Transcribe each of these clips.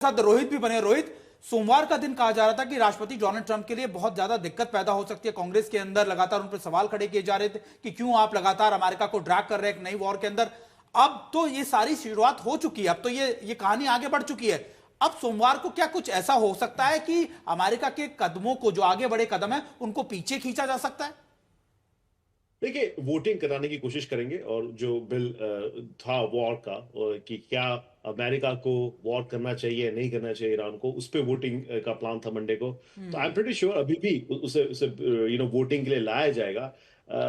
साथ रोहित भी बने। रोहित, सोमवार का दिन कहा जा रहा था कि राष्ट्रपति डोनाल्ड ट्रंप के लिए बहुत ज्यादा दिक्कत पैदा हो सकती है। कांग्रेस के अंदर लगातार उन पर सवाल खड़े किए जा रहे थे कि क्यों आप लगातार अमेरिका को ड्रैग कर रहे हैं एक नई वॉर के अंदर। अब तो ये सारी शुरुआत हो चुकी है, अब तो ये कहानी आगे बढ़ चुकी है। अब सोमवार को क्या कुछ ऐसा हो सकता है कि अमेरिका के कदमों को, जो आगे बढ़े कदम है, उनको पीछे खींचा जा सकता है? देखिए, वोटिंग कराने की कोशिश करेंगे और जो बिल था वॉर का, और कि क्या अमेरिका को वॉर करना चाहिए नहीं करना चाहिए ईरान को, उस पे वोटिंग का प्लान था मंडे को। तो आई एम प्रीटी श्योर अभी भी उसे उसे वोटिंग के लिए लाया जाएगा।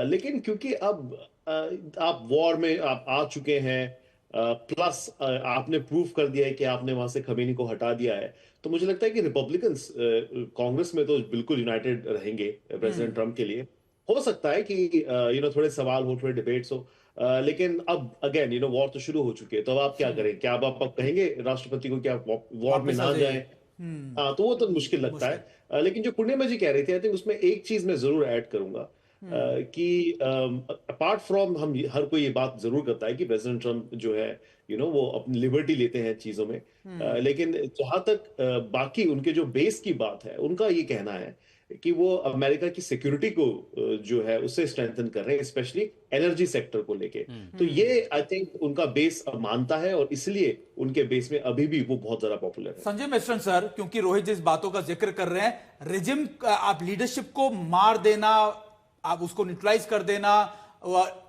लेकिन क्योंकि अब आप वॉर में आप आ चुके हैं, प्लस आपने प्रूव कर दिया है कि आपने वहां से खमेनी को हटा दिया है, तो मुझे लगता है कि रिपब्लिकन्स कांग्रेस में तो बिल्कुल यूनाइटेड रहेंगे प्रेसिडेंट ट्रम्प के लिए। हो सकता है कि थोड़े सवाल हो, थोड़े डिबेट्स हो, लेकिन अब अगेन वॉर तो शुरू हो चुकी है, तो अब आप क्या करें? क्या अब आप कहेंगे राष्ट्रपति को क्या वॉर में वापस आ ना जाइए। जाए? हाँ, तो वो तो मुश्किल लगता है। लेकिन जो पूर्णिमा जी कह रही थी, आई थिंक उसमें एक चीज मैं जरूर ऐड करूंगा, कि अपार्ट फ्रॉम, हम हर कोई ये बात जरूर करता है कि प्रेसिडेंट ट्रम्प जो है वो अपनी लिबर्टी लेते हैं चीजों में। लेकिन जहां तक बाकी उनके जो बेस की बात है, उनका ये कहना है कि वो अमेरिका की सिक्योरिटी को जो है उससे स्ट्रेंथन कर रहे हैं, स्पेशली एनर्जी सेक्टर को लेके। तो ये आई थिंक उनका बेस मानता है, और इसलिए उनके बेस में अभी भी वो बहुत ज्यादा पॉपुलर है। संजय मिश्रण सर, क्योंकि रोहित जिस बातों का जिक्र कर रहे हैं, रिजिम, आप लीडरशिप को मार देना, आप उसको न्यूट्रलाइज कर देना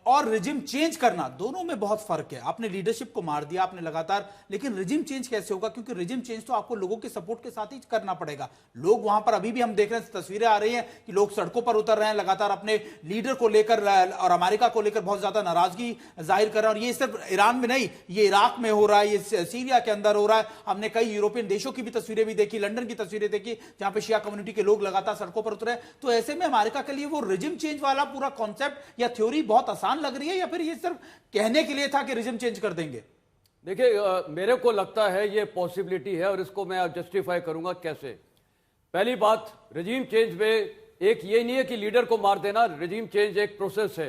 और रिजिम चेंज करना, दोनों में बहुत फर्क है। आपने लीडरशिप को मार दिया, आपने लगातार, लेकिन रिजिम चेंज कैसे होगा? क्योंकि रिजिम चेंज तो आपको लोगों के सपोर्ट के साथ ही करना पड़ेगा। लोग वहां पर, अभी भी हम देख रहे हैं, तस्वीरें आ रही हैं कि लोग सड़कों पर उतर रहे हैं लगातार अपने लीडर को लेकर और अमेरिका को लेकर बहुत ज्यादा नाराजगी जाहिर कर रहे हैं। और ये सिर्फ ईरान में नहीं, ये इराक में हो रहा है, ये सीरिया के अंदर हो रहा है। हमने कई यूरोपियन देशों की भी तस्वीरें भी देखी, लंदन की तस्वीरें देखी, जहां पर शिया कम्युनिटी के लोग लगातार सड़कों पर उतरे। तो ऐसे में अमेरिका के लिए वो रिजिम चेंज वाला पूरा कॉन्सेप्ट या थ्योरी बहुत आसान लग रही है, या फिर ये सिर्फ कहने के लिए था कि रिजिम चेंज कर देंगे? देखिए, मेरे को लगता है ये पॉसिबिलिटी है, और इसको मैं जस्टिफाई करूंगा कैसे। पहली बात, रिजीम चेंज में एक ये नहीं है कि लीडर को मार देना। रिजीम चेंज एक प्रोसेस है।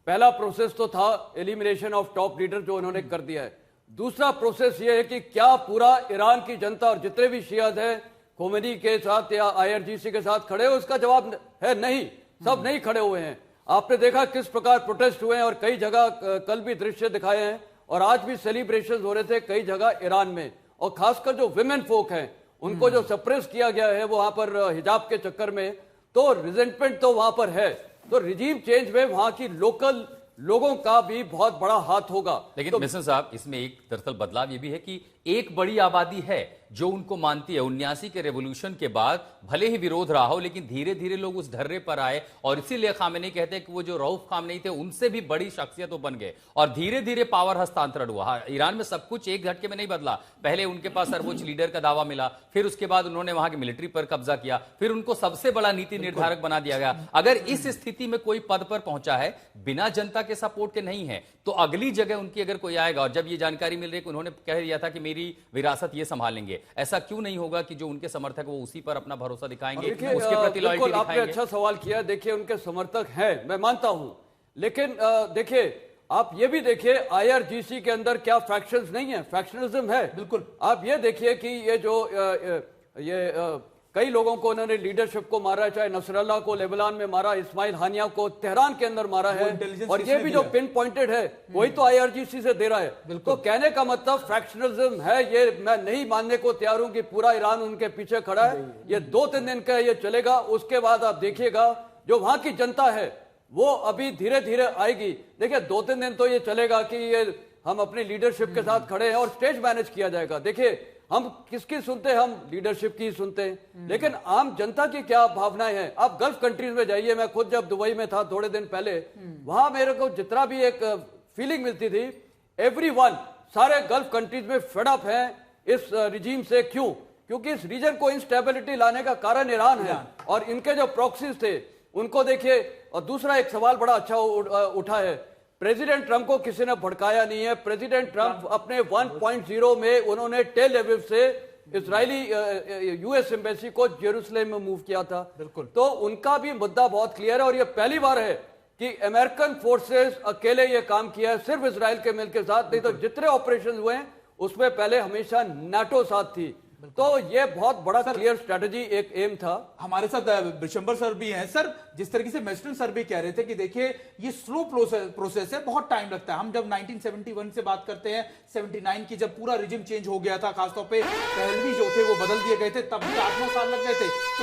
पहला प्रोसेस तो था एलिमिनेशन ऑफ टॉप लीडर, जो उन्होंने कर दिया है। दूसरा प्रोसेस ये है कि क्या पूरा ईरान की जनता और जितने भी शियाद हैं खोमेनी के साथ या IRGC के साथ खड़े हो? इसका जवाब है नहीं, सब नहीं खड़े हुए हैं। आपने देखा किस प्रकार प्रोटेस्ट हुए हैं, और कई जगह कल भी दृश्य दिखाए हैं, और आज भी सेलिब्रेशन हो रहे थे कई जगह ईरान में। और खासकर जो विमेन फोक हैं, उनको जो सप्रेस किया गया है वहां पर हिजाब के चक्कर में, तो रिजेंटमेंट तो वहां पर है। तो रिजीम चेंज में वहां की लोकल लोगों का भी बहुत बड़ा हाथ होगा। लेकिन तो मिश्र साहब, इसमें एक दरअसल बदलाव ये भी है कि एक बड़ी आबादी है जो उनको मानती है। 79 के रेवोल्यूशन के बाद भले ही विरोध रहा हो, लेकिन धीरे धीरे लोग उस ढर्रे पर आए, और इसीलिए खामेनी कहते हैं कि वो जो रऊफ खामेनी थे उनसे भी बड़ी शख्सियत वो बन गए, और धीरे धीरे पावर हस्तांतरण हुआ। हाँ, ईरान में सब कुछ एक झटके में नहीं बदला। पहले उनके पास सर्वोच्च लीडर का दावा मिला, फिर उसके बाद उन्होंने वहां की मिलिट्री पर कब्जा किया, फिर उनको सबसे बड़ा नीति निर्धारक बना दिया गया। अगर इस स्थिति में कोई पद पर पहुंचा है बिना जनता के सपोर्ट के नहीं है, तो अगली जगह उनकी अगर कोई आएगा, और जब ये जानकारी मिल रही है कि उन्होंने कह दिया था कि मेरी विरासत ये संभालेंगे, ऐसा क्यों नहीं होगा कि जो उनके समर्थक वो उसी पर अपना भरोसा दिखाएंगे, उसके प्रति लॉयल्टी दिखाएंगे? आपने अच्छा सवाल किया। देखिए, उनके समर्थक हैं, मैं मानता हूं, लेकिन देखिए, आप ये भी देखिए IRGC के अंदर क्या फैक्शंस नहीं है, फैक्शनिज्म है। बिल्कुल। आप ये देखिए कि ये जो कई लोगों को उन्होंने लीडरशिप को मारा, चाहे नसरल्लाह को लेबनान में मारा, इस्माइल हानिया को तेहरान के अंदर मारा है, और ये भी जो पिन पॉइंटेड है वही तो IRGC से दे रहा है। तो कहने का मतलब फ्रैक्शनलिज्म है। ये मैं नहीं मानने को तैयार हूं कि पूरा ईरान उनके पीछे खड़ा है। ये 2-3 दिन का ये चलेगा, उसके बाद आप देखिएगा जो वहां की जनता है वो अभी धीरे धीरे आएगी। देखिए, 2-3 दिन तो ये चलेगा कि ये हम अपनी लीडरशिप के साथ खड़े हैं और स्टेज मैनेज किया जाएगा। देखिए, हम किसकी सुनते हैं? हम लीडरशिप की सुनते हैं, लेकिन आम जनता की क्या भावनाएं हैं? आप गल्फ कंट्रीज में जाइए। मैं खुद जब दुबई में था थोड़े दिन पहले, वहां मेरे को जितना भी एक फीलिंग मिलती थी, एवरीवन, सारे गल्फ कंट्रीज में फेड अप हैं इस रिजीम से। क्यों? क्योंकि इस रीजन को इंस्टेबिलिटी लाने का कारण ईरान है, और इनके जो प्रॉक्सीज थे उनको देखिए। और दूसरा एक सवाल बड़ा अच्छा उठा है, प्रेसिडेंट ट्रंप को किसी ने भड़काया नहीं है। प्रेसिडेंट ट्रंप अपने 1.0 में उन्होंने टेल अवीव से इजरायली US एम्बेसी को जेरूसलम में मूव किया था। बिल्कुल। तो उनका भी मुद्दा बहुत क्लियर है, और ये पहली बार है कि अमेरिकन फोर्सेस अकेले ये काम किया है, सिर्फ इजराइल के मिल के साथ। नहीं तो जितने ऑपरेशन हुए हैं उसमें पहले हमेशा नाटो साथ थी। तो ये बहुत बड़ा क्लियर स्ट्रेटजी, एक एम था। हमारे साथ बिशंबर सर भी हैं। सर, जिस तरीके से मेस्टन सर भी कह रहे थे कि देखिए ये स्लो प्रोसेस है, बहुत टाइम लगता है। हम जब 1971 से बात करते हैं, 79 की जब पूरा रिजिम चेंज हो गया था, खासतौर पे पहलवी जो थे वो बदल दिए गए थे, तब भी 8-9 साल लग गए थे।